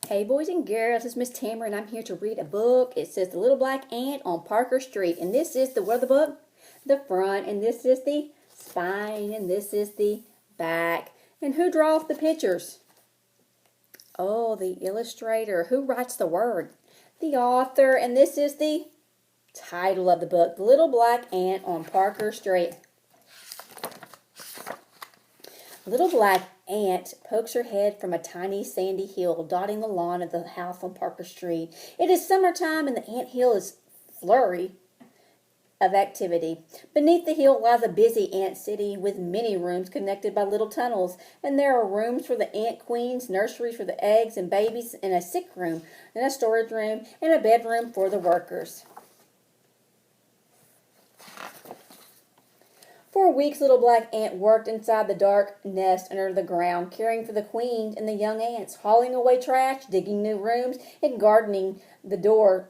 Hey boys and girls, it's Miss Tamara and I'm here to read a book. It says The Little Black Ant on Parker Street. And this is the what of the book? The front. And this is the spine. And this is the back. And who draws the pictures? Oh, the illustrator. Who writes the word? The author. And this is the title of the book. The Little Black Ant on Parker Street. Little Black Ant pokes her head from a tiny sandy hill dotting the lawn of the house on Parker Street. It is summertime and the ant hill is flurry of activity. Beneath the hill lies a busy ant city with many rooms connected by little tunnels, and there are rooms for the ant queens, nurseries for the eggs and babies, and a sick room, and a storage room, and a bedroom for the workers. For weeks, Little Black Ant worked inside the dark nest under the ground, caring for the queens and the young ants, hauling away trash, digging new rooms, and guarding the door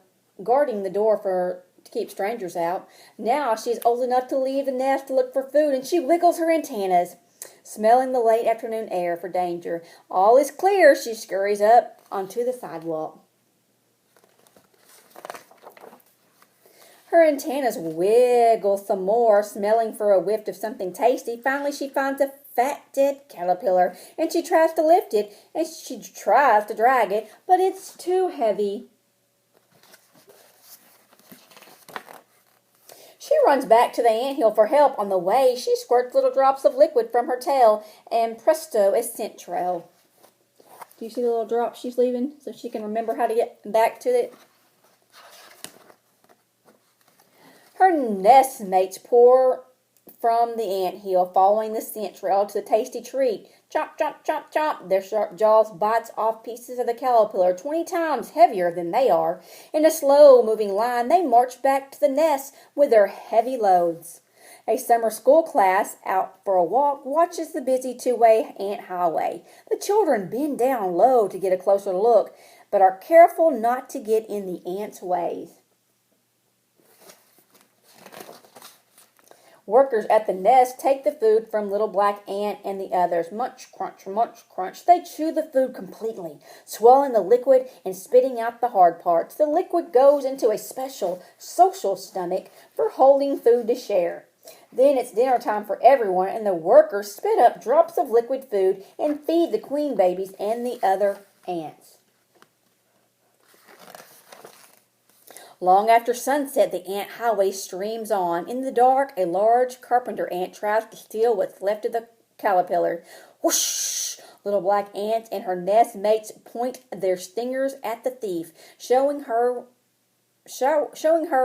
to keep strangers out. Now she's old enough to leave the nest to look for food, and she wiggles her antennas, smelling the late afternoon air for danger. All is clear. She scurries up onto the sidewalk. Her antennas wiggle some more, smelling for a whiff of something tasty. Finally, she finds a fat, dead caterpillar, and she tries to lift it, and she tries to drag it, but it's too heavy. She runs back to the anthill for help. On the way, she squirts little drops of liquid from her tail, and presto, a scent trail. Do you see the little drops she's leaving so she can remember how to get back to it? Her nest mates pour from the anthill, following the scent trail to the tasty treat. Chomp, chomp, chomp, chomp. Their sharp jaws bites off pieces of the caterpillar 20 times heavier than they are. In a slow-moving line, they march back to the nest with their heavy loads. A summer school class out for a walk watches the busy two-way ant highway. The children bend down low to get a closer look, but are careful not to get in the ants' ways. Workers at the nest take the food from Little Black Ant and the others. Munch, crunch, munch, crunch. They chew the food completely, swallowing the liquid and spitting out the hard parts. The liquid goes into a special social stomach for holding food to share. Then it's dinner time for everyone, and the workers spit up drops of liquid food and feed the queen babies and the other ants. Long after sunset, the ant highway streams on. In the dark, a large carpenter ant tries to steal what's left of the caterpillar. Whoosh! Little Black Ant and her nest mates point their stingers at the thief, showing her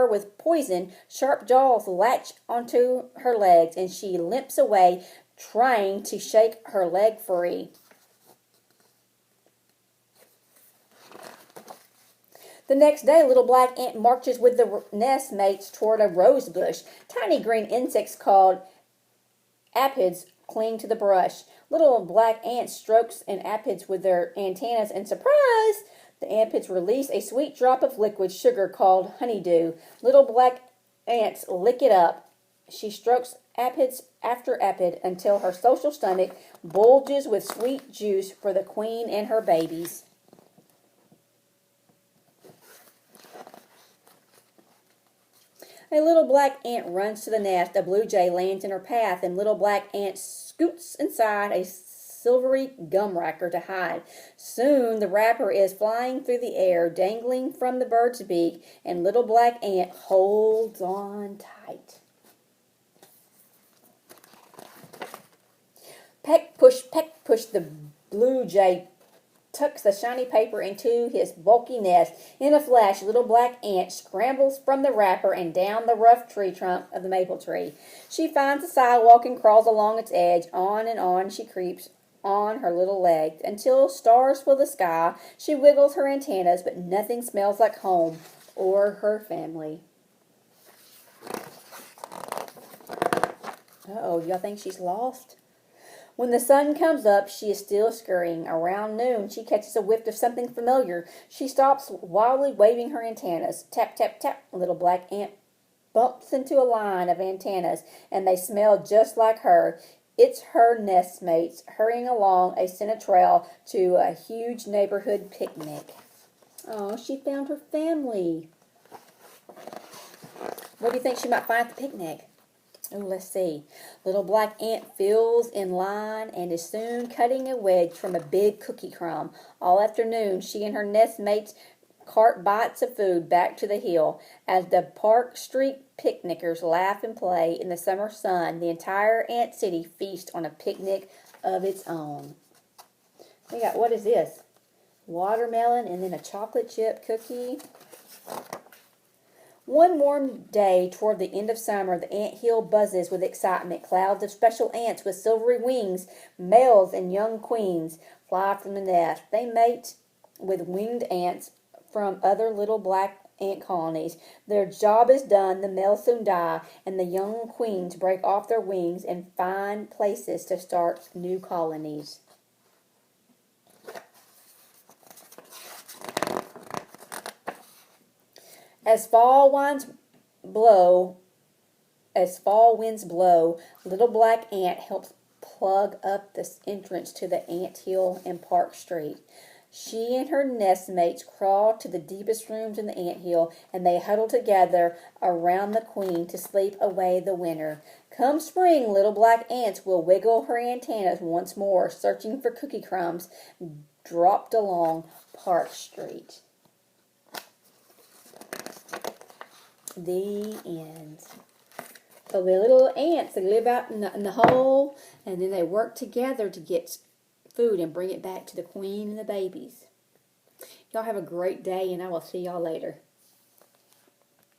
with poison. Sharp jaws latch onto her legs, and she limps away, trying to shake her leg free. The next day, Little Black Ant marches with the nest mates toward a rose bush. Tiny green insects called apids cling to the brush. Little Black Ant strokes an apids with their antennas, and surprise! The apids release a sweet drop of liquid sugar called honeydew. Little Black Ants lick it up. She strokes apids after apid until her social stomach bulges with sweet juice for the queen and her babies. A little black ant runs to the nest. A blue jay lands in her path, and Little Black Ant scoots inside a silvery gum wrapper to hide. Soon the wrapper is flying through the air, dangling from the bird's beak, and Little Black Ant holds on tight. Peck, push, the blue jay tucks the shiny paper into his bulky nest. In a flash, Little Black Ant scrambles from the wrapper and down the rough tree trunk of the maple tree. She finds the sidewalk and crawls along its edge. On and on she creeps on her little legs until stars fill the sky. She wiggles her antennas, but nothing smells like home or her family. Uh-oh, y'all think she's lost? When the sun comes up, she is still scurrying. Around noon, she catches a whiff of something familiar. She stops, wildly waving her antennas. Tap, tap, tap. Little Black Ant bumps into a line of antennas, and they smell just like her. It's her nestmates hurrying along a scent trail to a huge neighborhood picnic. Oh, she found her family. What do you think she might find at the picnic? Oh, let's see. Little black ant fills in line and is soon cutting a wedge from a big cookie crumb. All afternoon, she and her nestmates cart bites of food back to the hill. As the Park Street picnickers laugh and play in the summer sun, the entire ant city feasts on a picnic of its own. We got, what is this? Watermelon and then a chocolate chip cookie. One warm day toward the end of summer, the ant hill buzzes with excitement. Clouds of special ants with silvery wings, males and young queens, fly from the nest. They mate with winged ants from other little black ant colonies. Their job is done, the males soon die, and the young queens break off their wings and find places to start new colonies. As fall winds blow, little black ant helps plug up the entrance to the ant hill and Park Street. She and her nestmates crawl to the deepest rooms in the ant hill, and they huddle together around the queen to sleep away the winter. Come spring, little black ants will wiggle her antennas once more, searching for cookie crumbs dropped along Park Street. The end. So the little ants, they live out in the hole, and then they work together to get food and bring it back to the queen and the babies. Y'all have a great day, and I will see y'all later.